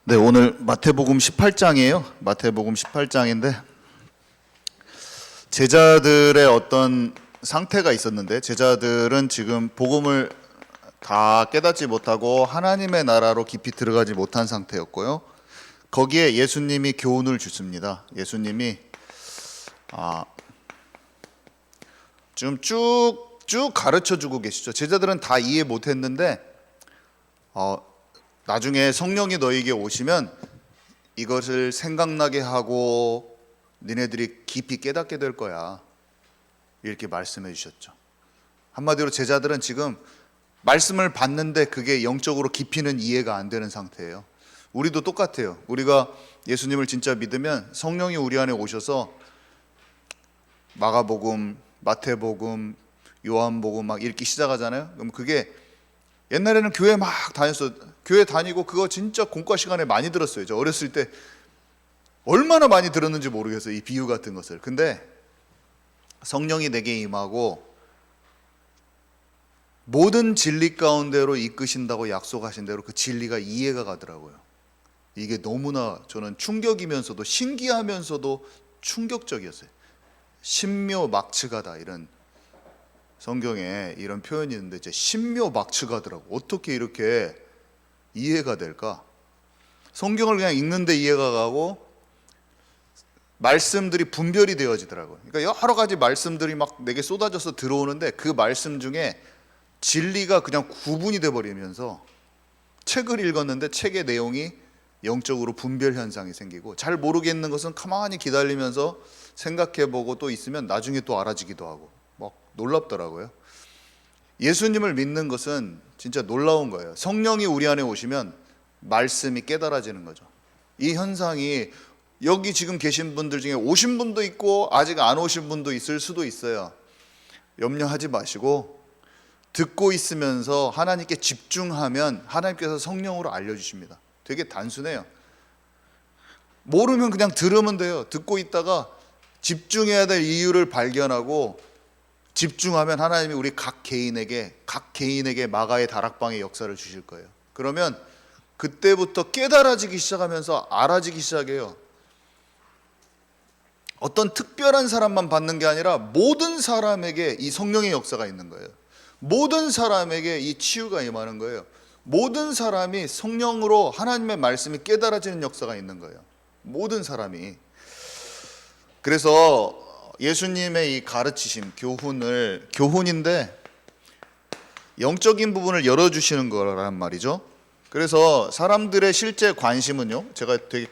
네, 오늘 마태복음 18장이에요. 마태복음 18장인데 제자들의 어떤 상태가 있었는데 제자들은 지금 복음을 다 깨닫지 못하고 하나님의 나라로 깊이 들어가지 못한 상태였고요. 거기에 예수님이 교훈을 주십니다. 예수님이 지금 쭉 가르쳐주고 계시죠. 제자들은 다 이해 못했는데 나중에 성령이 너희에게 오시면 이것을 생각나게 하고 니네들이 깊이 깨닫게 될 거야, 이렇게 말씀해 주셨죠. 한마디로 제자들은 지금 말씀을 받는데 그게 영적으로 깊이는 이해가 안 되는 상태예요. 우리도 똑같아요. 우리가 예수님을 진짜 믿으면 성령이 우리 안에 오셔서 마가복음, 마태복음, 요한복음 막 읽기 시작하잖아요. 그럼 그게 옛날에는 교회 막 다녔어. 교회 다니고 그거 진짜 공과 시간에 많이 들었어요. 저 어렸을 때 얼마나 많이 들었는지 모르겠어요, 이 비유 같은 것을. 근데 성령이 내게 임하고 모든 진리 가운데로 이끄신다고 약속하신 대로 그 진리가 이해가 가더라고요. 이게 너무나 저는 충격이면서도 신기하면서도 충격적이었어요. 신묘막측하다, 이런 성경에 이런 표현이 있는데 이제 신묘막측하더라고. 어떻게 이렇게 이해가 될까? 성경을 그냥 읽는데 이해가 가고 말씀들이 분별이 되어지더라고요. 그러니까 여러 가지 말씀들이 막 내게 쏟아져서 들어오는데 그 말씀 중에 진리가 그냥 구분이 돼 버리면서 책을 읽었는데 책의 내용이 영적으로 분별 현상이 생기고, 잘 모르겠는 것은 가만히 기다리면서 생각해보고 또 있으면 나중에 또 알아지기도 하고 막 놀랍더라고요. 예수님을 믿는 것은 진짜 놀라운 거예요. 성령이 우리 안에 오시면 말씀이 깨달아지는 거죠. 이 현상이 여기 지금 계신 분들 중에 오신 분도 있고 아직 안 오신 분도 있을 수도 있어요. 염려하지 마시고 듣고 있으면서 하나님께 집중하면 하나님께서 성령으로 알려주십니다. 되게 단순해요. 모르면 그냥 들으면 돼요. 듣고 있다가 집중해야 될 이유를 발견하고 집중하면 하나님이 우리 각 개인에게 마가의 다락방의 역사를 주실 거예요. 그러면 그때부터 깨달아지기 시작하면서 알아지기 시작해요. 어떤 특별한 사람만 받는 게 아니라 모든 사람에게 이 성령의 역사가 있는 거예요. 모든 사람에게 이 치유가 임하는 거예요. 모든 사람이 성령으로 하나님의 말씀이 깨달아지는 역사가 있는 거예요. 모든 사람이. 그래서 예수님의 이 가르치심, 교훈인데 영적인 부분을 열어주시는 거란 말이죠. 그래서 사람들의 실제 관심은요, 제가 되게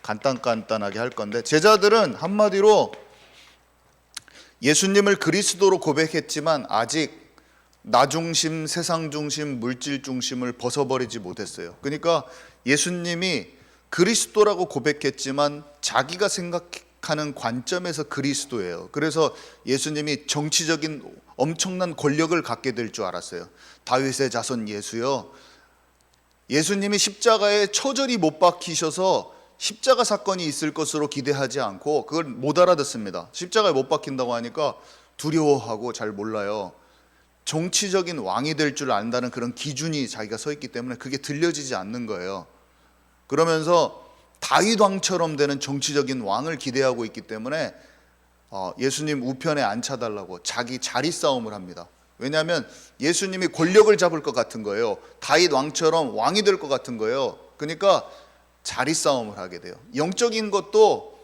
간단하게 할 건데, 제자들은 한마디로 예수님을 그리스도로 고백했지만 아직 나 중심, 세상 중심, 물질 중심을 벗어버리지 못했어요. 그러니까 예수님이 그리스도라고 고백했지만 자기가 생각하는 관점에서 그리스도예요. 그래서 예수님이 정치적인 엄청난 권력을 갖게 될 줄 알았어요. 다윗의 자손 예수요, 예수님이 십자가에 처절히 못 박히셔서 십자가 사건이 있을 것으로 기대하지 않고 그걸 못 알아듣습니다. 십자가에 못 박힌다고 하니까 두려워하고 잘 몰라요. 정치적인 왕이 될 줄 안다는 그런 기준이 자기가 서 있기 때문에 그게 들려지지 않는 거예요. 그러면서 다윗 왕처럼 되는 정치적인 왕을 기대하고 있기 때문에 예수님 우편에 앉혀달라고 자기 자리 싸움을 합니다. 왜냐하면 예수님이 권력을 잡을 것 같은 거예요. 다윗 왕처럼 왕이 될 것 같은 거예요. 그러니까 자리 싸움을 하게 돼요. 영적인 것도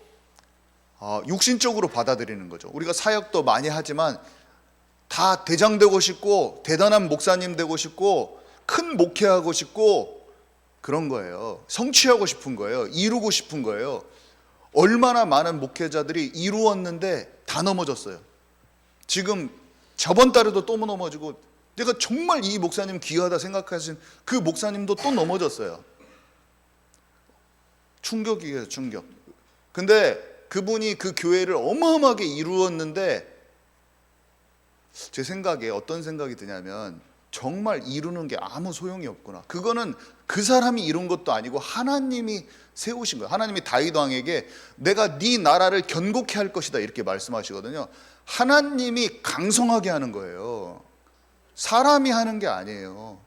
육신적으로 받아들이는 거죠. 우리가 사역도 많이 하지만 다 대장 되고 싶고 대단한 목사님 되고 싶고 큰 목회하고 싶고 그런 거예요. 성취하고 싶은 거예요. 이루고 싶은 거예요. 얼마나 많은 목회자들이 이루었는데 다 넘어졌어요. 지금 저번 달에도 또 넘어지고, 내가 정말 이 목사님 귀하다 생각하신 그 목사님도 또 넘어졌어요. 충격이에요, 충격. 근데 그분이 그 교회를 어마어마하게 이루었는데 제 생각에 어떤 생각이 드냐면, 정말 이루는 게 아무 소용이 없구나. 그거는 그 사람이 이룬 것도 아니고 하나님이 세우신 거예요. 하나님이 다윗 왕에게 내가 네 나라를 견고케 할 것이다, 이렇게 말씀하시거든요. 하나님이 강성하게 하는 거예요. 사람이 하는 게 아니에요.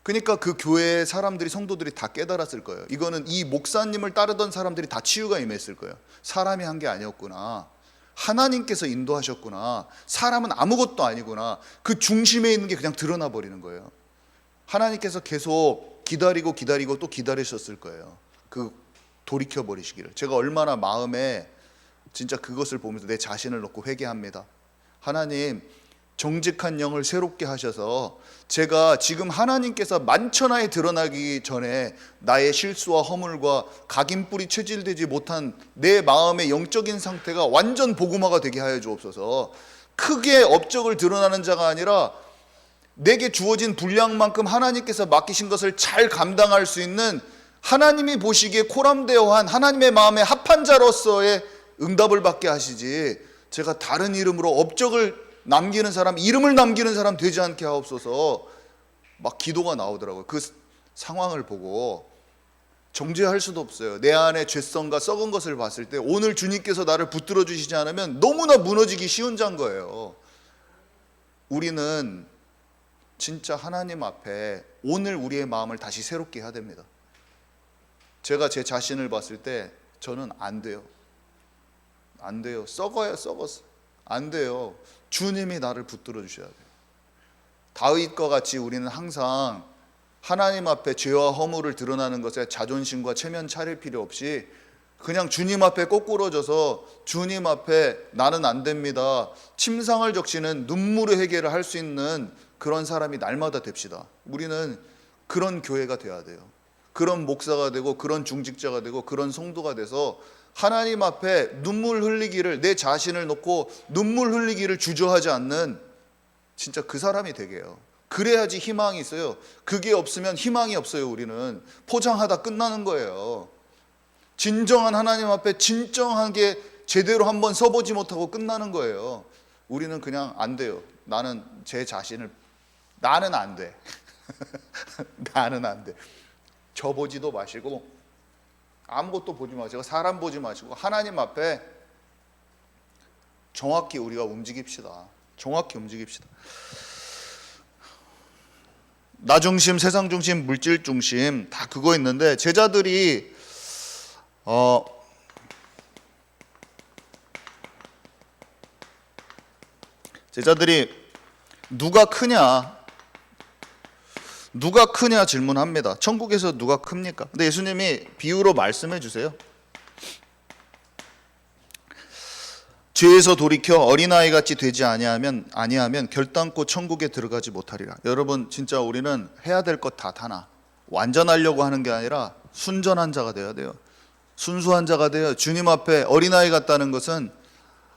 그러니까 그 교회 사람들이, 성도들이 다 깨달았을 거예요. 이거는 이 목사님을 따르던 사람들이 다 치유가 임했을 거예요. 사람이 한 게 아니었구나, 하나님께서 인도하셨구나, 사람은 아무것도 아니구나. 그 중심에 있는 게 그냥 드러나 버리는 거예요. 하나님께서 계속 기다리고 또 기다리셨을 거예요. 그 돌이켜 버리시기를. 제가 얼마나 마음에 진짜 그것을 보면서 내 자신을 놓고 회개합니다. 하나님, 정직한 영을 새롭게 하셔서 제가 지금 하나님께서 만천하에 드러나기 전에 나의 실수와 허물과 각인뿌리 체질되지 못한 내 마음의 영적인 상태가 완전 복음화가 되게 하여 주옵소서. 크게 업적을 드러나는 자가 아니라 내게 주어진 분량만큼 하나님께서 맡기신 것을 잘 감당할 수 있는, 하나님이 보시기에 코람되어한 하나님의 마음에 합한 자로서의 응답을 받게 하시지, 제가 다른 이름으로 업적을 남기는 사람, 이름을 남기는 사람 되지 않게 하옵소서. 막 기도가 나오더라고요. 그 상황을 보고 정죄할 수도 없어요. 내 안에 죄성과 썩은 것을 봤을 때 오늘 주님께서 나를 붙들어 주시지 않으면 너무나 무너지기 쉬운 자인 거예요. 우리는 진짜 하나님 앞에 오늘 우리의 마음을 다시 새롭게 해야 됩니다. 제가 제 자신을 봤을 때 저는 안 돼요. 썩어요. 안 돼요. 주님이 나를 붙들어 주셔야 돼요. 다윗과 같이 우리는 항상 하나님 앞에 죄와 허물을 드러나는 것에 자존심과 체면 차릴 필요 없이 그냥 주님 앞에 꼬꾸러져서 주님 앞에 나는 안 됩니다, 침상을 적시는 눈물의 회개를 할 수 있는 그런 사람이 날마다 됩시다. 우리는 그런 교회가 돼야 돼요. 그런 목사가 되고 그런 중직자가 되고 그런 성도가 돼서 하나님 앞에 눈물 흘리기를, 내 자신을 놓고 눈물 흘리기를 주저하지 않는 진짜 그 사람이 되게 해요. 그래야지 희망이 있어요. 그게 없으면 희망이 없어요. 우리는 포장하다 끝나는 거예요. 진정한 하나님 앞에 진정하게 제대로 한번 서보지 못하고 끝나는 거예요. 우리는 그냥 안 돼요. 나는 제 자신을, 나는 안 돼. 나는 안 돼. 저 보지도 마시고 아무것도 보지 마시고 사람 보지 마시고 하나님 앞에 정확히 우리가 움직입시다. 정확히 움직입시다. 나 중심, 세상 중심, 물질 중심 다 그거 있는데 제자들이 누가 크냐 질문합니다. 천국에서 누가 큽니까? 근데 예수님이 비유로 말씀해 주세요. 죄에서 돌이켜 어린아이 같이 되지 아니하면 결단코 천국에 들어가지 못하리라. 여러분, 진짜 우리는 해야 될 것 다 하나. 완전하려고 하는 게 아니라 순전한 자가 되어야 돼요. 순수한 자가 되어 주님 앞에 어린아이 같다는 것은,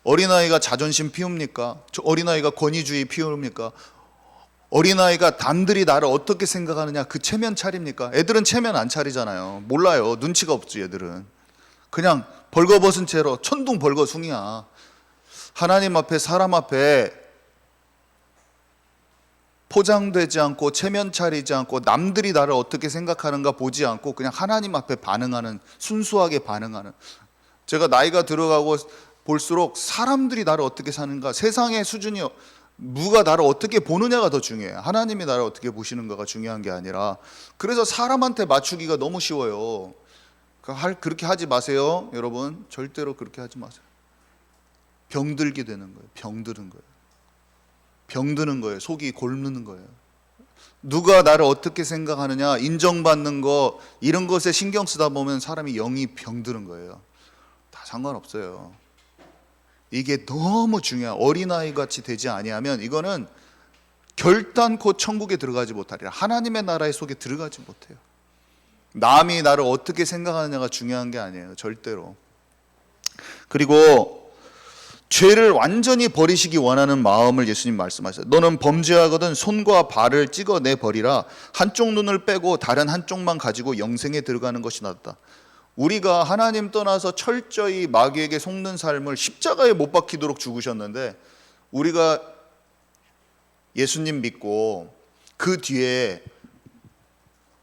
어린아이가 자존심 피웁니까? 어린아이가 권위주의 피웁니까? 어린아이가 남들이 나를 어떻게 생각하느냐 그 체면 차립니까? 애들은 체면 안 차리잖아요. 몰라요. 눈치가 없지. 애들은 그냥 벌거벗은 채로 천둥 벌거숭이야. 하나님 앞에, 사람 앞에 포장되지 않고 체면 차리지 않고 남들이 나를 어떻게 생각하는가 보지 않고 그냥 하나님 앞에 반응하는, 순수하게 반응하는. 제가 나이가 들어가고 볼수록 사람들이 나를 어떻게 사는가, 세상의 수준이 누가 나를 어떻게 보느냐가 더 중요해요. 하나님이 나를 어떻게 보시는가가 중요한 게 아니라. 그래서 사람한테 맞추기가 너무 쉬워요. 그렇게 하지 마세요. 여러분, 절대로 그렇게 하지 마세요. 병들게 되는 거예요. 병드는 거예요. 속이 골무는 거예요. 누가 나를 어떻게 생각하느냐, 인정받는 거, 이런 것에 신경 쓰다 보면 사람이 영이 병드는 거예요. 다 상관없어요. 이게 너무 중요해요. 어린아이 같이 되지 아니하면 이거는 결단코 천국에 들어가지 못하리라. 하나님의 나라의 속에 들어가지 못해요. 남이 나를 어떻게 생각하느냐가 중요한 게 아니에요. 절대로. 그리고 죄를 완전히 버리시기 원하는 마음을 예수님 말씀하셨어요. 너는 범죄하거든 손과 발을 찍어내 버리라. 한쪽 눈을 빼고 다른 한쪽만 가지고 영생에 들어가는 것이 낫다. 우리가 하나님 떠나서 철저히 마귀에게 속는 삶을 십자가에 못 박히도록 죽으셨는데, 우리가 예수님 믿고 그 뒤에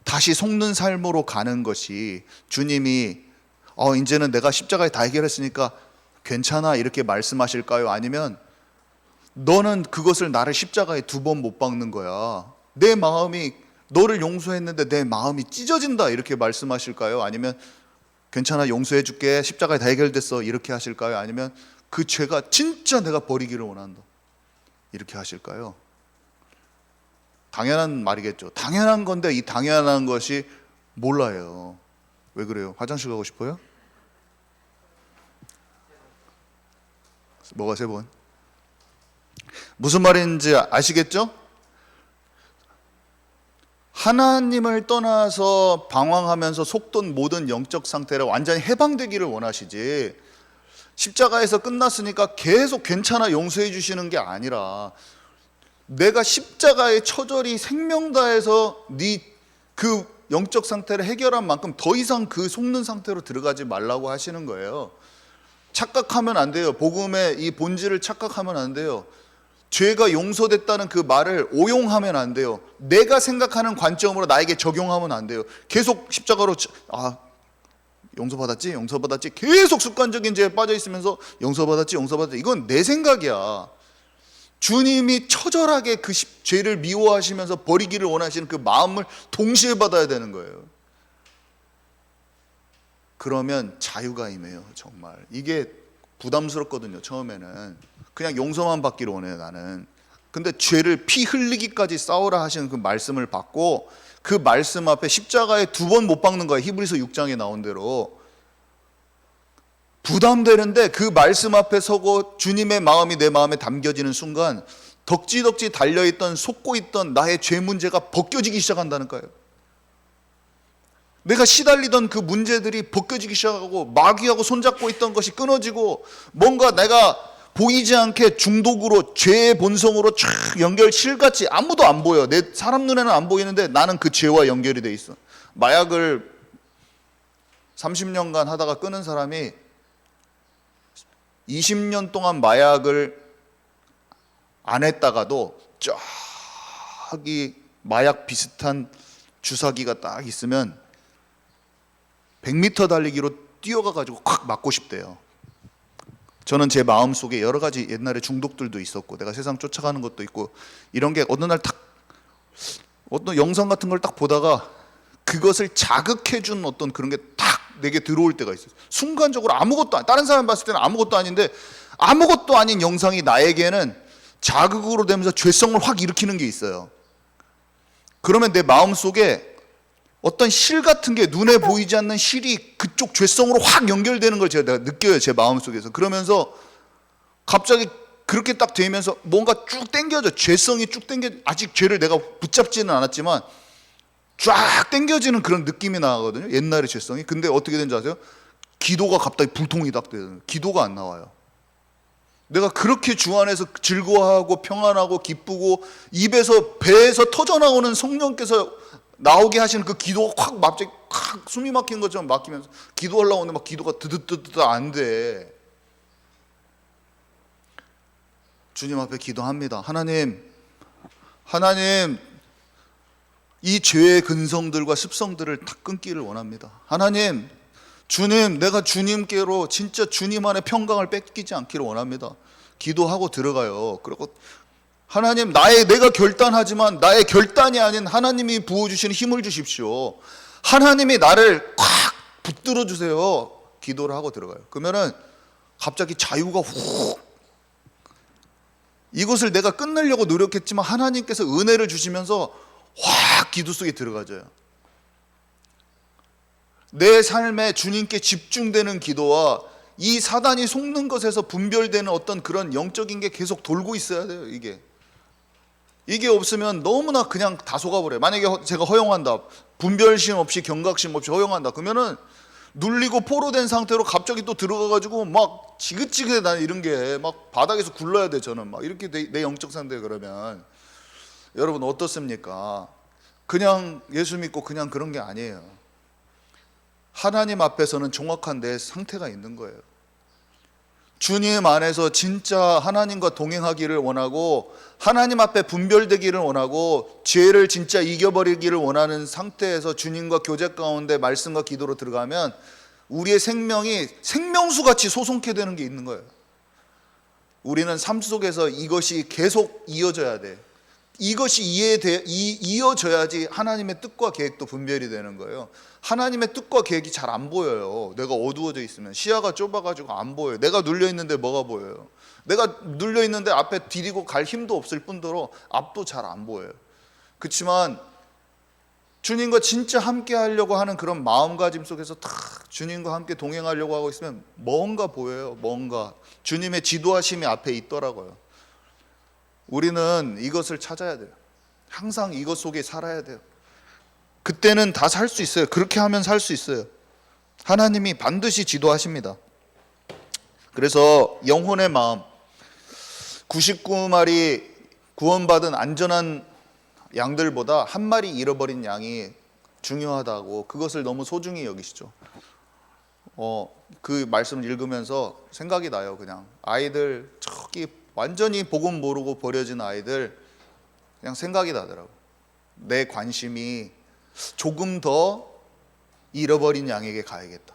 다시 속는 삶으로 가는 것이, 주님이 이제는 내가 십자가에 다 해결했으니까 괜찮아 이렇게 말씀하실까요? 아니면 너는 그것을 나를 십자가에 2번 못 박는 거야, 내 마음이 너를 용서했는데 내 마음이 찢어진다 이렇게 말씀하실까요? 아니면 괜찮아 용서해 줄게 십자가에 다 해결됐어 이렇게 하실까요? 아니면 그 죄가 진짜 내가 버리기를 원한다 이렇게 하실까요? 당연한 말이겠죠. 당연한 건데 이 당연한 것이 몰라요. 왜 그래요? 화장실 가고 싶어요? 뭐가 세 번? 무슨 말인지 아시겠죠? 하나님을 떠나서 방황하면서 속던 모든 영적 상태를 완전히 해방되기를 원하시지, 십자가에서 끝났으니까 계속 괜찮아 용서해 주시는 게 아니라 내가 십자가에 처절히 생명 다해서 네 그 영적 상태를 해결한 만큼 더 이상 그 속는 상태로 들어가지 말라고 하시는 거예요. 착각하면 안 돼요. 복음의 이 본질을 착각하면 안 돼요. 죄가 용서됐다는 그 말을 오용하면 안 돼요. 내가 생각하는 관점으로 나에게 적용하면 안 돼요. 계속 십자가로 용서받았지 용서받았지 계속 습관적인 죄에 빠져 있으면서 용서받았지 용서받았지, 이건 내 생각이야. 주님이 처절하게 그 죄를 미워하시면서 버리기를 원하시는 그 마음을 동시에 받아야 되는 거예요. 그러면 자유가 임해요. 정말 이게 부담스럽거든요. 처음에는 그냥 용서만 받기를 원해요 나는. 근데 죄를 피 흘리기까지 싸우라 하시는 그 말씀을 받고 그 말씀 앞에 십자가에 2번 못 박는 거예요. 히브리서 6장에 나온 대로. 부담되는데 그 말씀 앞에 서고 주님의 마음이 내 마음에 담겨지는 순간 덕지덕지 달려있던 솟고 있던 나의 죄 문제가 벗겨지기 시작한다는 거예요. 내가 시달리던 그 문제들이 벗겨지기 시작하고 마귀하고 손잡고 있던 것이 끊어지고 뭔가 내가 보이지 않게 중독으로 죄의 본성으로 쫙 연결 실같이 아무도 안 보여. 내 사람 눈에는 안 보이는데 나는 그 죄와 연결이 돼 있어. 마약을 30년간 하다가 끊은 사람이 20년 동안 마약을 안 했다가도 저기 마약 비슷한 주사기가 딱 있으면 100m 달리기로 뛰어가가지고 콱 맞고 싶대요. 저는 제 마음속에 여러 가지 옛날에 중독들도 있었고 내가 세상 쫓아가는 것도 있고 이런 게 어느 날 딱 어떤 영상 같은 걸 딱 보다가 그것을 자극해준 어떤 그런 게 딱 내게 들어올 때가 있어요. 순간적으로 아무것도 다른 사람 봤을 때는 아무것도 아닌데 아무것도 아닌 영상이 나에게는 자극으로 되면서 죄성을 확 일으키는 게 있어요. 그러면 내 마음속에 어떤 실 같은 게 눈에 보이지 않는 실이 그쪽 죄성으로 확 연결되는 걸 제가 느껴요. 제 마음속에서. 그러면서 갑자기 그렇게 딱 되면서 뭔가 쭉 당겨져. 죄성이 쭉 당겨. 아직 죄를 내가 붙잡지는 않았지만 쫙 당겨지는 그런 느낌이 나거든요. 옛날의 죄성이. 근데 어떻게 되는지 아세요? 기도가 갑자기 불통이 딱 되는. 기도가 안 나와요. 내가 그렇게 주 안에서 즐거워하고 평안하고 기쁘고 입에서 배에서 터져나오는 성령께서 나오게 하시는 그 기도가 확 갑자기 확 숨이 막힌 것처럼 막히면서 기도하려고 하는데 막 기도가 드드드드 안 돼. 주님 앞에 기도합니다. 하나님 이 죄의 근성들과 습성들을 다 끊기를 원합니다. 하나님, 주님, 내가 주님께로 진짜 주님 안에 평강을 뺏기지 않기를 원합니다. 기도하고 들어가요. 그리고 하나님, 내가 결단하지만 나의 결단이 아닌 하나님이 부어주시는 힘을 주십시오. 하나님이 나를 콱 붙들어 주세요. 기도를 하고 들어가요. 그러면은 갑자기 자유가 훅. 이것을 내가 끝내려고 노력했지만 하나님께서 은혜를 주시면서 확 기도 속에 들어가져요. 내 삶에 주님께 집중되는 기도와 이 사단이 속는 것에서 분별되는 어떤 그런 영적인 게 계속 돌고 있어야 돼요. 이게 없으면 너무나 그냥 다 속아버려요. 만약에 제가 허용한다, 분별심 없이 경각심 없이 허용한다, 그러면은 눌리고 포로된 상태로 갑자기 또 들어가가지고 막 지긋지긋해. 난 이런 게 막 바닥에서 굴러야 돼. 저는 막 이렇게 내 영적 상태. 그러면 여러분 어떻습니까? 그냥 예수 믿고 그냥 그런 게 아니에요. 하나님 앞에서는 정확한 내 상태가 있는 거예요. 주님 안에서 진짜 하나님과 동행하기를 원하고 하나님 앞에 분별되기를 원하고 죄를 진짜 이겨버리기를 원하는 상태에서 주님과 교제 가운데 말씀과 기도로 들어가면 우리의 생명이 생명수같이 솟게 되는 게 있는 거예요. 우리는 삶 속에서 이것이 계속 이어져야 돼. 이것이 이어져야지 하나님의 뜻과 계획도 분별이 되는 거예요. 하나님의 뜻과 계획이 잘 안 보여요. 내가 어두워져 있으면 시야가 좁아가지고 안 보여요. 내가 눌려 있는데 뭐가 보여요? 내가 눌려 있는데 앞에 디디고 갈 힘도 없을 뿐더러 앞도 잘 안 보여요. 그렇지만 주님과 진짜 함께 하려고 하는 그런 마음가짐 속에서 탁 주님과 함께 동행하려고 하고 있으면 뭔가 보여요. 뭔가 주님의 지도하심이 앞에 있더라고요. 우리는 이것을 찾아야 돼요. 항상 이것 속에 살아야 돼요. 그때는 다 살 수 있어요. 그렇게 하면 살 수 있어요. 하나님이 반드시 지도하십니다. 그래서 영혼의 마음, 99마리 구원받은 안전한 양들보다 한 마리 잃어버린 양이 중요하다고, 그것을 너무 소중히 여기시죠. 그 말씀을 읽으면서 생각이 나요. 그냥 아이들, 저기 완전히 복음 모르고 버려진 아이들, 그냥 생각이 나더라고. 내 관심이 조금 더 잃어버린 양에게 가야겠다.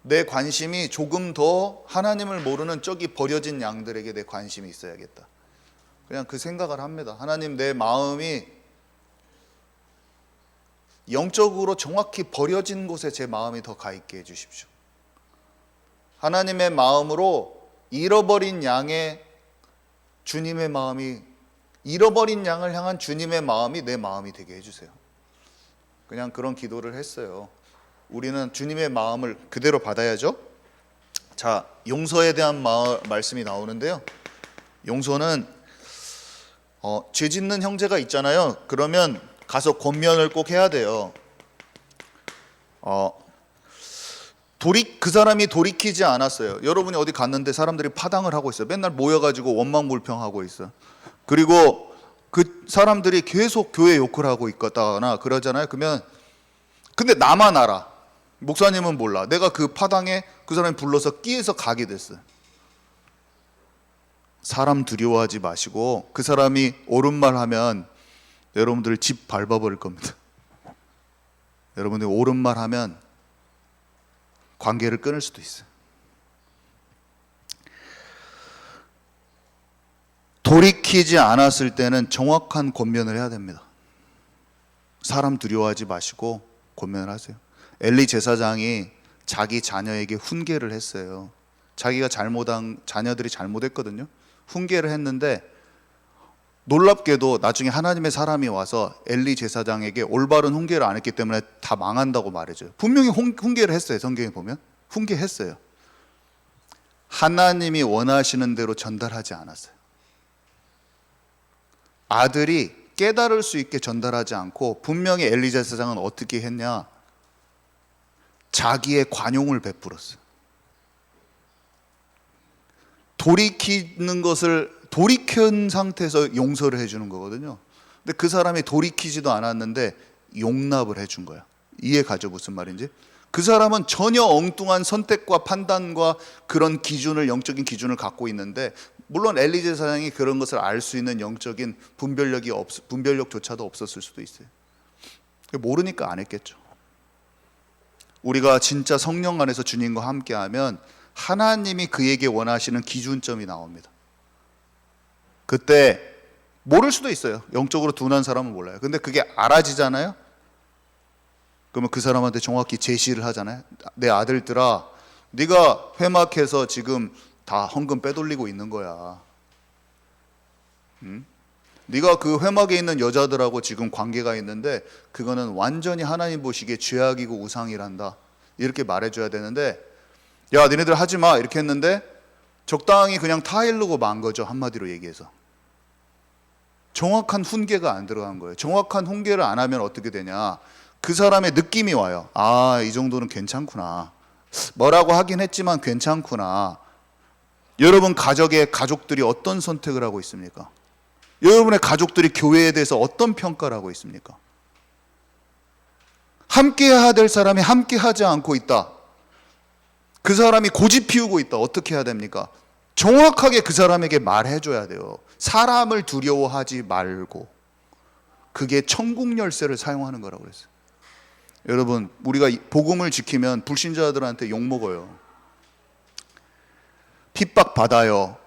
내 관심이 조금 더 하나님을 모르는 저기 버려진 양들에게 내 관심이 있어야겠다. 그냥 그 생각을 합니다. 하나님, 내 마음이 영적으로 정확히 버려진 곳에 제 마음이 더 가 있게 해주십시오. 하나님의 마음으로 잃어버린 양의 주님의 마음이, 잃어버린 양을 향한 주님의 마음이 내 마음이 되게 해주세요. 그냥 그런 기도를 했어요. 우리는 주님의 마음을 그대로 받아야죠. 자, 용서에 대한 말씀이 나오는데요. 용서는 죄 짓는 형제가 있잖아요. 그러면 가서 권면을 꼭 해야 돼요. 그 사람이 돌이키지 않았어요. 여러분이 어디 갔는데 사람들이 파당을 하고 있어요. 맨날 모여가지고 원망불평하고 있어요. 그리고 그 사람들이 계속 교회 욕을 하고 있거나 그러잖아요. 그러면 근데 나만 알아. 목사님은 몰라. 내가 그 파당에 그 사람이 불러서 끼에서 가게 됐어요. 사람 두려워하지 마시고, 그 사람이 옳은 말 하면 여러분들 집 밟아버릴 겁니다. 여러분들이 옳은 말 하면 관계를 끊을 수도 있어요. 돌이키지 않았을 때는 정확한 권면을 해야 됩니다. 사람 두려워하지 마시고 권면을 하세요. 엘리 제사장이 자기 자녀에게 훈계를 했어요. 자기가 자녀들이 잘못했거든요. 훈계를 했는데 놀랍게도 나중에 하나님의 사람이 와서 엘리 제사장에게 올바른 훈계를 안 했기 때문에 다 망한다고 말해줘요. 분명히 훈계를 했어요. 성경에 보면 훈계했어요. 하나님이 원하시는 대로 전달하지 않았어요. 아들이 깨달을 수 있게 전달하지 않고, 분명히 엘리 제사장은 어떻게 했냐, 자기의 관용을 베풀었어요. 돌이키는 것을 돌이킨 상태에서 용서를 해주는 거거든요. 근데 그 사람이 돌이키지도 않았는데 용납을 해준 거야. 이해가죠? 무슨 말인지? 그 사람은 전혀 엉뚱한 선택과 판단과 그런 기준을, 영적인 기준을 갖고 있는데, 물론 엘리 제사장이 그런 것을 알 수 있는 영적인 분별력조차도 없었을 수도 있어요. 모르니까 안 했겠죠. 우리가 진짜 성령 안에서 주님과 함께하면 하나님이 그에게 원하시는 기준점이 나옵니다. 그때 모를 수도 있어요. 영적으로 둔한 사람은 몰라요. 근데 그게 알아지잖아요. 그러면 그 사람한테 정확히 제시를 하잖아요. 내 아들들아, 네가 회막해서 지금 다 헌금 빼돌리고 있는 거야. 네가 그 회막에 있는 여자들하고 지금 관계가 있는데 그거는 완전히 하나님 보시기에 죄악이고 우상이란다. 이렇게 말해줘야 되는데, 야, 니네들 하지 마 이렇게 했는데 적당히 그냥 타일르고 만 거죠. 한마디로 얘기해서 정확한 훈계가 안 들어간 거예요. 정확한 훈계를 안 하면 어떻게 되냐, 그 사람의 느낌이 와요. 아, 이 정도는 괜찮구나. 뭐라고 하긴 했지만 괜찮구나. 여러분 가족들이 어떤 선택을 하고 있습니까? 여러분의 가족들이 교회에 대해서 어떤 평가를 하고 있습니까? 함께 해야 될 사람이 함께 하지 않고 있다. 그 사람이 고집 피우고 있다. 어떻게 해야 됩니까? 정확하게 그 사람에게 말해줘야 돼요. 사람을 두려워하지 말고. 그게 천국 열쇠를 사용하는 거라고 그랬어요. 여러분, 우리가 복음을 지키면 불신자들한테 욕먹어요. 핍박 받아요.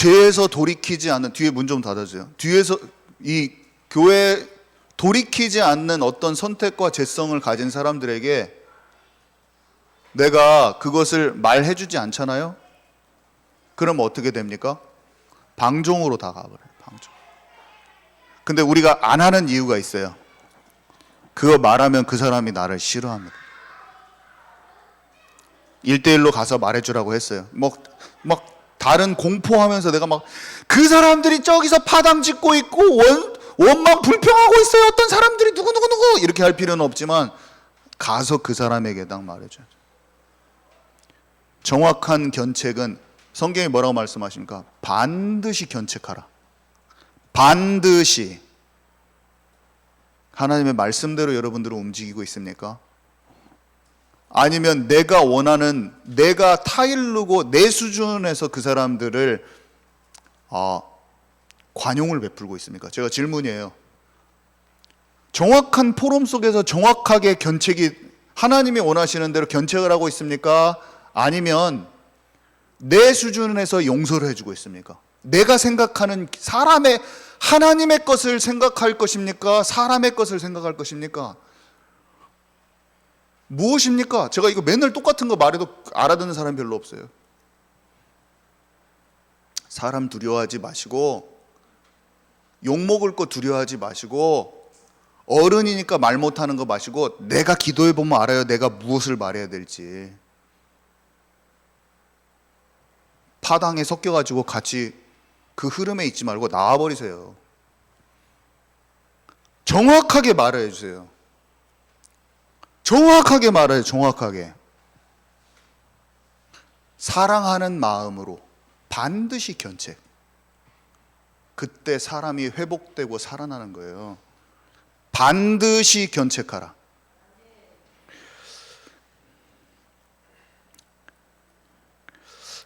죄에서 돌이키지 않는, 뒤에 문 좀 닫아주세요. 뒤에서 이 교회 돌이키지 않는 어떤 선택과 죄성을 가진 사람들에게 내가 그것을 말해주지 않잖아요. 그럼 어떻게 됩니까? 방종으로 다가버려요. 방종. 근데 우리가 안 하는 이유가 있어요. 그거 말하면 그 사람이 나를 싫어합니다. 1대1로 가서 말해주라고 했어요. 막 다른 공포하면서 내가 막 그 사람들이 저기서 파당 짓고 있고 원망 불평하고 있어요. 어떤 사람들이 누구 이렇게 할 필요는 없지만 가서 그 사람에게 딱 말해줘야죠. 정확한 견책은 성경이 뭐라고 말씀하십니까? 반드시 견책하라. 반드시. 하나님의 말씀대로 여러분들은 움직이고 있습니까? 아니면 내가 원하는, 내가 타일르고 내 수준에서 그 사람들을 관용을 베풀고 있습니까? 제가 질문이에요. 정확한 포럼 속에서 정확하게 견책이, 하나님이 원하시는 대로 견책을 하고 있습니까? 아니면 내 수준에서 용서를 해주고 있습니까? 내가 생각하는 사람의, 하나님의 것을 생각할 것입니까? 사람의 것을 생각할 것입니까? 무엇입니까? 제가 이거 맨날 똑같은 거 말해도 알아듣는 사람이 별로 없어요. 사람 두려워하지 마시고, 욕먹을 거 두려워하지 마시고, 어른이니까 말 못하는 거 마시고, 내가 기도해 보면 알아요. 내가 무엇을 말해야 될지. 파당에 섞여가지고 같이 그 흐름에 있지 말고 나와버리세요. 정확하게 말해 주세요. 정확하게 말해요. 정확하게. 사랑하는 마음으로 반드시 견책. 그때 사람이 회복되고 살아나는 거예요. 반드시 견책하라.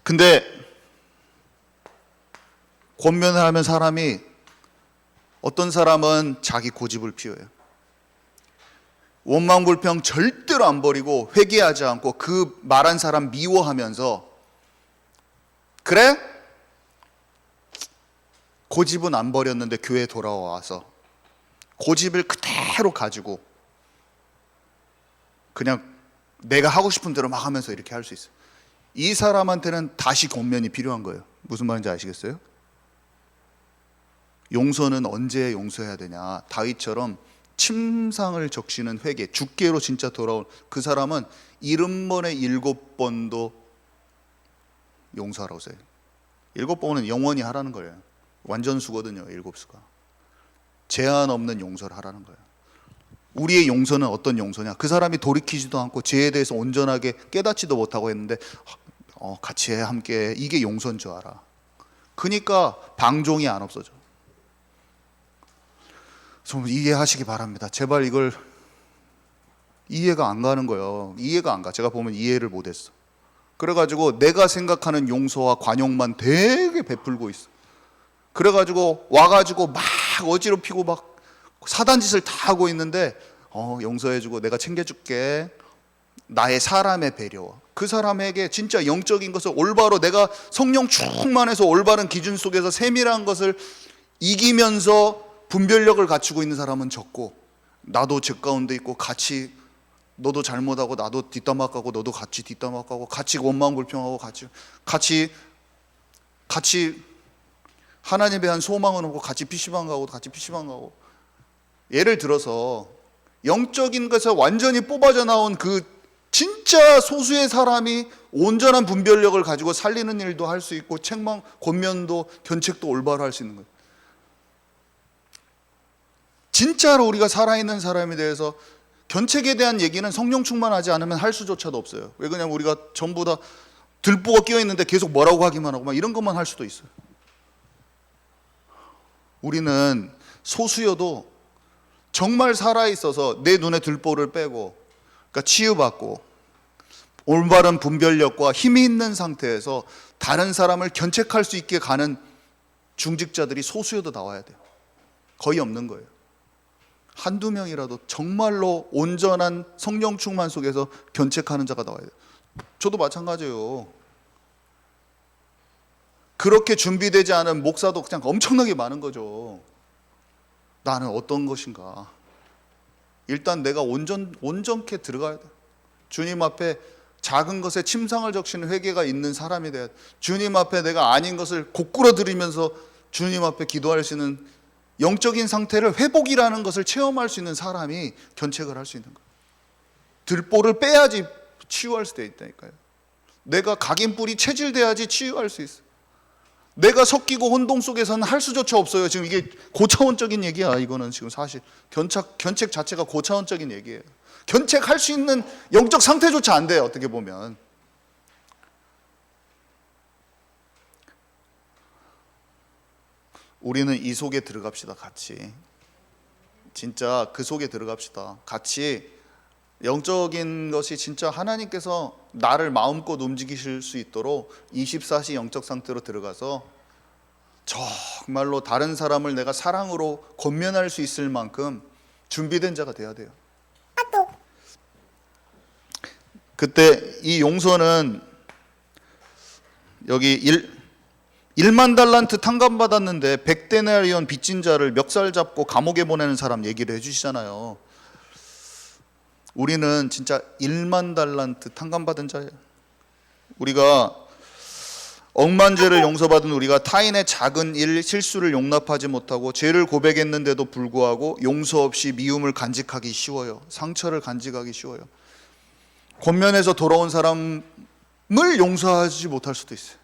근데 권면을 하면 사람이, 어떤 사람은 자기 고집을 피워요. 원망불평 절대로 안 버리고 회개하지 않고 그 말한 사람 미워하면서, 그래? 고집은 안 버렸는데 교회에 돌아와서 고집을 그대로 가지고 그냥 내가 하고 싶은 대로 막 하면서 이렇게 할 수 있어요. 이 사람한테는 다시 권면이 필요한 거예요. 무슨 말인지 아시겠어요? 용서는 언제 용서해야 되냐. 다윗처럼 침상을 적시는 회개, 죽게로 진짜 돌아온 그 사람은 70번에 7번도 용서하라고 써요. 7번은 영원히 하라는 거예요. 완전수거든요. 7수가. 제한 없는 용서를 하라는 거예요. 우리의 용서는 어떤 용서냐? 그 사람이 돌이키지도 않고 죄에 대해서 온전하게 깨닫지도 못하고 했는데 같이 해, 함께 해. 이게 용서인 줄 알아. 그러니까 방종이 안 없어져. 좀 이해하시기 바랍니다. 제발 이걸, 이해가 안 가는 거예요. 이해가 안 가. 제가 보면 이해를 못했어. 그래가지고 내가 생각하는 용서와 관용만 되게 베풀고 있어. 그래가지고 와가지고 막 어지럽히고 막 사단짓을 다 하고 있는데 용서해주고 내가 챙겨줄게. 나의 사람의 배려. 그 사람에게 진짜 영적인 것을 올바로, 내가 성령 충만해서 올바른 기준 속에서 세밀한 것을 이기면서 분별력을 갖추고 있는 사람은 적고, 나도 죄 가운데 있고 같이, 너도 잘못하고 나도 뒷담화 까고 너도 같이 뒷담화 까고 같이 원망 불평하고 같이 하나님에 대한 소망은 없고 같이 PC방 가고. 예를 들어서 영적인 것에서 완전히 뽑아져 나온 그 진짜 소수의 사람이 온전한 분별력을 가지고 살리는 일도 할 수 있고, 책망, 권면도 견책도 올바로 할 수 있는 거예요. 진짜로 우리가 살아있는 사람에 대해서 견책에 대한 얘기는 성령 충만하지 않으면 할 수조차도 없어요. 왜 그러냐면 우리가 전부 다 들보가 끼어 있는데 계속 뭐라고 하기만 하고 막 이런 것만 할 수도 있어요. 우리는 소수여도 정말 살아있어서 내 눈에 들보를 빼고, 그러니까 치유받고 올바른 분별력과 힘이 있는 상태에서 다른 사람을 견책할 수 있게 가는 중직자들이 소수여도 나와야 돼요. 거의 없는 거예요. 한두 명이라도 정말로 온전한 성령 충만 속에서 견책하는 자가 나와야 돼요. 저도 마찬가지예요. 그렇게 준비되지 않은 목사도 그냥 엄청나게 많은 거죠. 나는 어떤 것인가? 일단 내가 온전케 들어가야 돼. 주님 앞에 작은 것에 침상을 적시는 회개가 있는 사람이 돼야 돼. 주님 앞에 내가 아닌 것을 고꾸라들이면서 주님 앞에 기도할 수 있는 영적인 상태를, 회복이라는 것을 체험할 수 있는 사람이 견책을 할 수 있는 거예요. 들보를 빼야지 치유할 수 있다니까요. 내가 각인뿔이 체질돼야지 치유할 수 있어. 내가 섞이고 혼동 속에서는 할 수조차 없어요. 지금 이게 고차원적인 얘기야. 이거는 지금 사실 견책 자체가 고차원적인 얘기예요. 견책할 수 있는 영적 상태조차 안 돼요. 어떻게 보면. 우리는 이 속에 들어갑시다. 같이. 진짜 그 속에 들어갑시다. 같이. 영적인 것이 진짜 하나님께서 나를 마음껏 움직이실 수 있도록 24시 영적 상태로 들어가서 정말로 다른 사람을 내가 사랑으로 권면할 수 있을 만큼 준비된 자가 돼야 돼요. 그때 이 용서는 여기 1만 달란트 탕감받았는데 100데나리온 빚진 자를 멱살 잡고 감옥에 보내는 사람 얘기를 해주시잖아요. 우리는 진짜 1만 달란트 탕감받은 자예요. 우리가 억만 죄를 용서받은 우리가 타인의 작은 일, 실수를 용납하지 못하고 죄를 고백했는데도 불구하고 용서 없이 미움을 간직하기 쉬워요. 상처를 간직하기 쉬워요. 권면에서 돌아온 사람을 용서하지 못할 수도 있어요.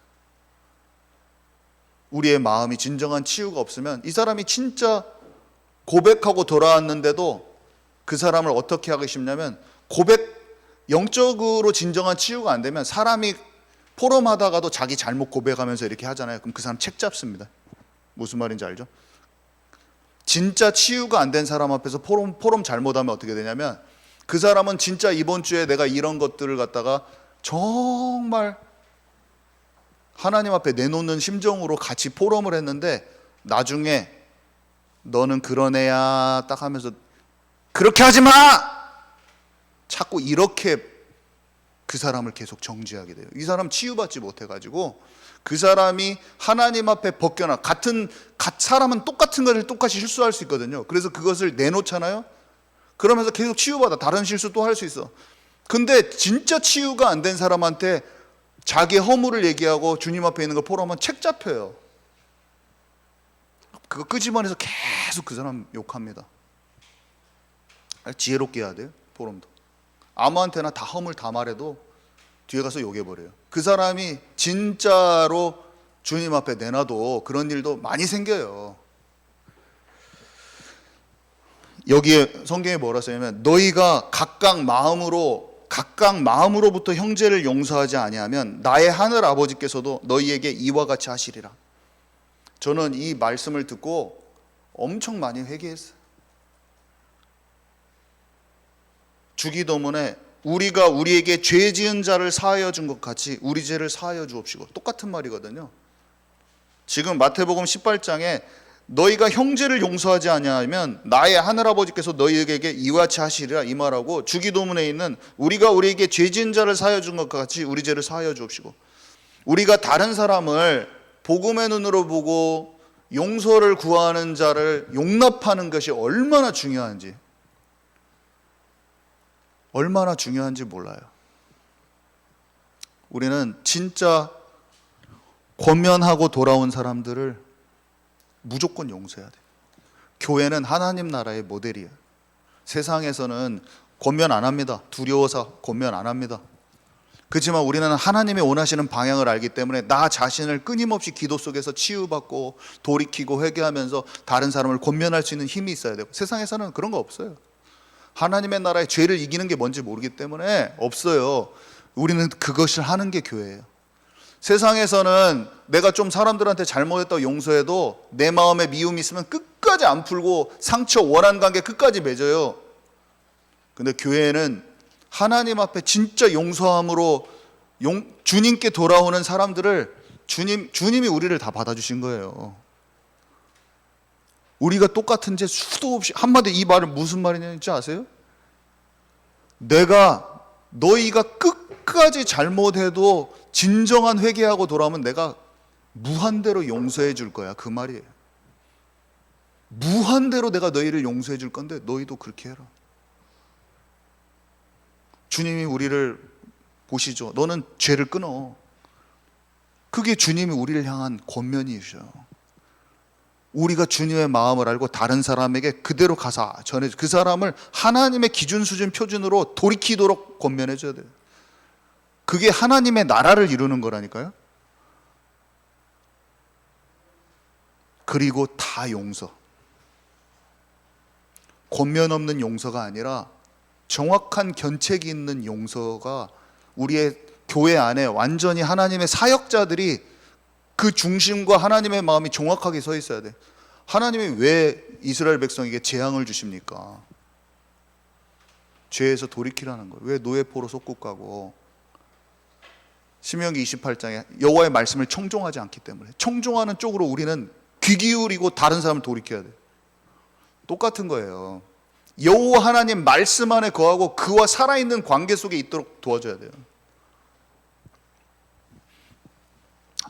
우리의 마음이 진정한 치유가 없으면 이 사람이 진짜 고백하고 돌아왔는데도 그 사람을 어떻게 하기 쉽냐면, 영적으로 진정한 치유가 안 되면 사람이 포럼하다가도 자기 잘못 고백하면서 이렇게 하잖아요. 그럼 그 사람 책 잡습니다. 무슨 말인지 알죠? 진짜 치유가 안 된 사람 앞에서 포럼 잘못하면 어떻게 되냐면, 그 사람은 진짜 이번 주에 내가 이런 것들을 갖다가 정말 하나님 앞에 내놓는 심정으로 같이 포럼을 했는데, 나중에 너는 그런 애야 딱 하면서 그렇게 하지 마! 자꾸 이렇게 그 사람을 계속 정죄하게 돼요. 이 사람 치유받지 못해가지고 그 사람이 하나님 앞에 벗겨나, 사람은 똑같은 것을 똑같이 실수할 수 있거든요. 그래서 그것을 내놓잖아요. 그러면서 계속 치유받아. 다른 실수 또 할 수 있어. 근데 진짜 치유가 안 된 사람한테 자기 허물을 얘기하고 주님 앞에 있는 거 포럼하면 책 잡혀요. 그거 끄집어내서 계속 그 사람 욕합니다. 지혜롭게 해야 돼요. 포럼도 아무한테나 다 허물 다 말해도 뒤에 가서 욕해버려요. 그 사람이 진짜로 주님 앞에 내놔도 그런 일도 많이 생겨요. 여기에 성경에 뭐라 써냐면, 너희가 각각 마음으로부터 형제를 용서하지 아니하면 나의 하늘 아버지께서도 너희에게 이와 같이 하시리라. 저는 이 말씀을 듣고 엄청 많이 회개했어요. 주기도문에 우리가 우리에게 죄 지은 자를 사하여 준 것 같이 우리 죄를 사하여 주옵시고, 똑같은 말이거든요. 지금 마태복음 18장에 너희가 형제를 용서하지 아니하면 나의 하늘아버지께서 너희에게 이와 같이 하시리라, 이 말하고 주기도문에 있는 우리가 우리에게 죄 지은 자를 사하여 준 것 같이 우리 죄를 사하여 주옵시고, 우리가 다른 사람을 복음의 눈으로 보고 용서를 구하는 자를 용납하는 것이 얼마나 중요한지 몰라요. 우리는 진짜 권면하고 돌아온 사람들을 무조건 용서해야 돼요. 교회는 하나님 나라의 모델이에요. 세상에서는 권면 안 합니다. 두려워서 권면 안 합니다. 그렇지만 우리는 하나님의 원하시는 방향을 알기 때문에 나 자신을 끊임없이 기도 속에서 치유받고 돌이키고 회개하면서 다른 사람을 권면할 수 있는 힘이 있어야 되고, 세상에서는 그런 거 없어요. 하나님의 나라의 죄를 이기는 게 뭔지 모르기 때문에 없어요. 우리는 그것을 하는 게 교회예요. 세상에서는 내가 좀 사람들한테 잘못했다고 용서해도 내 마음에 미움이 있으면 끝까지 안 풀고 상처, 원한 관계 끝까지 맺어요. 근데 교회는 하나님 앞에 진짜 용서함으로 주님께 돌아오는 사람들을 주님이 우리를 다 받아주신 거예요. 우리가 똑같은 죄 수도 없이, 한마디 이 말은 무슨 말이냐는지 아세요? 너희가 끝까지 잘못해도 진정한 회개하고 돌아오면 내가 무한대로 용서해 줄 거야, 그 말이에요. 무한대로 내가 너희를 용서해 줄 건데 너희도 그렇게 해라. 주님이 우리를 보시죠. 너는 죄를 끊어. 그게 주님이 우리를 향한 권면이셔. 우리가 주님의 마음을 알고 다른 사람에게 그대로 가서 전해, 그 사람을 하나님의 기준, 수준, 표준으로 돌이키도록 권면해 줘야 돼요. 그게 하나님의 나라를 이루는 거라니까요. 그리고 다 용서. 권면 없는 용서가 아니라 정확한 견책이 있는 용서가 우리의 교회 안에 완전히 하나님의 사역자들이 그 중심과 하나님의 마음이 정확하게 서 있어야 돼. 하나님이 왜 이스라엘 백성에게 재앙을 주십니까? 죄에서 돌이키라는 거예요. 왜 노예포로 속국 가고. 신명기 28장에 여호와의 말씀을 청종하지 않기 때문에. 청종하는 쪽으로 우리는 귀 기울이고 다른 사람을 돌이켜야 돼. 똑같은 거예요. 여호와 하나님 말씀 안에 거하고 그와 살아있는 관계 속에 있도록 도와줘야 돼요.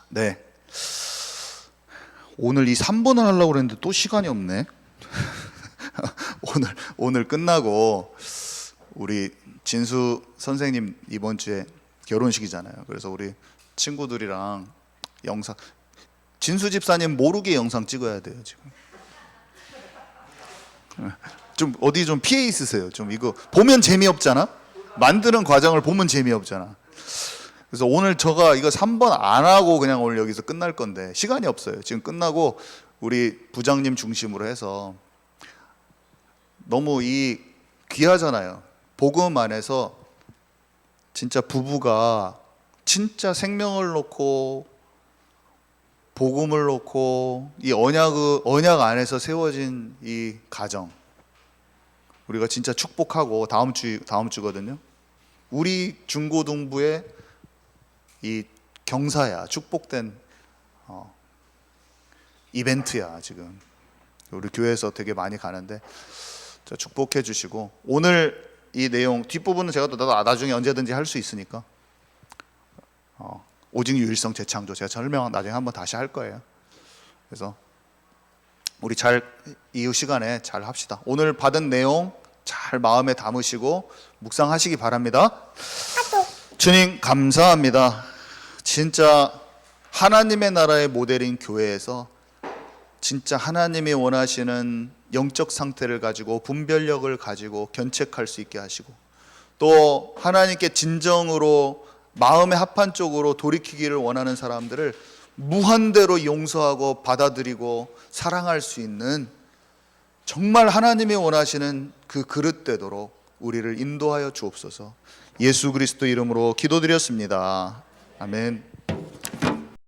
네, 오늘 이 3번을 하려고 그랬는데 또 시간이 없네. 오늘 끝나고 우리 진수 선생님 이번 주에 결혼식이잖아요. 그래서 우리 친구들이랑 영상, 진수 집사님 모르게 영상 찍어야 돼요 지금. 좀 어디 좀 피해 있으세요. 좀 이거 보면 재미없잖아. 만드는 과정을 보면 재미없잖아. 그래서 오늘 제가 이거 3번 안 하고 그냥 오늘 여기서 끝날 건데 시간이 없어요. 지금 끝나고 우리 부장님 중심으로 해서 너무 이 귀하잖아요. 복음 안에서 진짜 부부가 진짜 생명을 놓고 복음을 놓고 이 언약 안에서 세워진 이 가정, 우리가 진짜 축복하고 다음 주거든요. 우리 중고등부의 이 경사야, 축복된 이벤트야. 지금 우리 교회에서 되게 많이 가는데 축복해 주시고, 오늘 이 내용 뒷부분은 제가 또 나중에 언제든지 할 수 있으니까 오직 유일성 재창조 제가 설명 나중에 한번 다시 할 거예요. 그래서 우리 이후 시간에 잘 합시다. 오늘 받은 내용 잘 마음에 담으시고 묵상하시기 바랍니다. 주님 감사합니다. 진짜 하나님의 나라의 모델인 교회에서 진짜 하나님이 원하시는 영적 상태를 가지고 분별력을 가지고 견책할 수 있게 하시고, 또 하나님께 진정으로 마음의 합한 쪽으로 돌이키기를 원하는 사람들을 무한대로 용서하고 받아들이고 사랑할 수 있는 정말 하나님이 원하시는 그 그릇 되도록 우리를 인도하여 주옵소서. 예수 그리스도 이름으로 기도드렸습니다. 아멘.